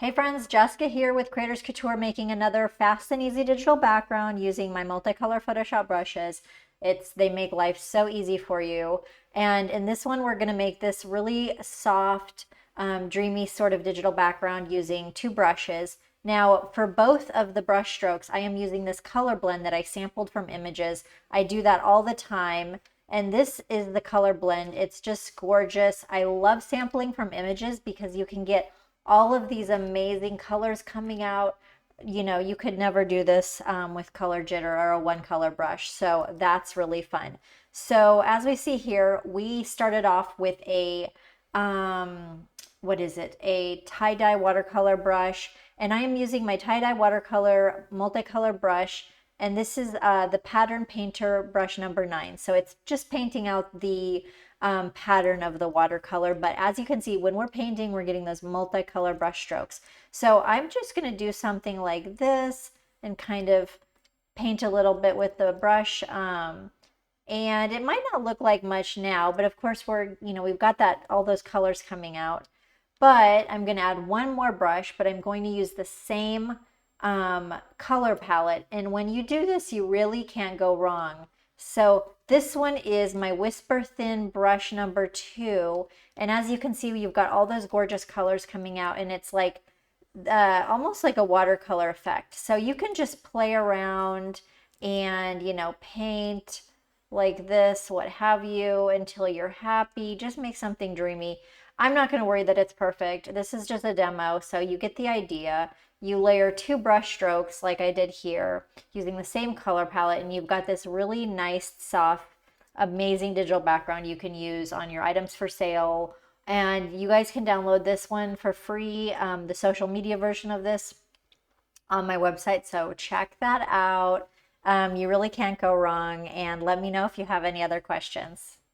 Hey friends, Jessica here with Creators Couture, making another fast and easy digital background using my multicolor Photoshop brushes. They make life so easy for you. And in this one, we're gonna make this really soft, dreamy sort of digital background using two brushes. Now, for both of the brush strokes, I am using this color blend that I sampled from images. I do that all the time. And this is the color blend. It's just gorgeous. I love sampling from images because you can get all of these amazing colors coming out. You know, you could never do this with color jitter or a one color brush. So that's really fun. So as we see here, we started off with a, what is it? A tie-dye watercolor brush. And I am using my tie-dye watercolor multicolor brush. And this is the Pattern Painter brush number 9. So it's just painting out the pattern of the watercolor. But as you can see, when we're painting, we're getting those multicolor brush strokes. So I'm just going to do something like this and kind of paint a little bit with the brush. And it might not look like much now, but of course we've got all those colors coming out. But I'm going to add one more brush, but I'm going to use the same color palette. And when you do this, you really can't go wrong. So this one is my Whisper Thin brush number 2. And as you can see, you've got all those gorgeous colors coming out, and it's like almost like a watercolor effect. So you can just play around and, paint like this, what have you, until you're happy. Just make something dreamy. I'm not going to worry that it's perfect. This is just a demo, so you get the idea. You layer two brush strokes like I did here using the same color palette, and you've got this really nice, soft, amazing digital background you can use on your items for sale. And you guys can download this one for free, the social media version of this on my website, so check that out. You really can't go wrong, and let me know if you have any other questions.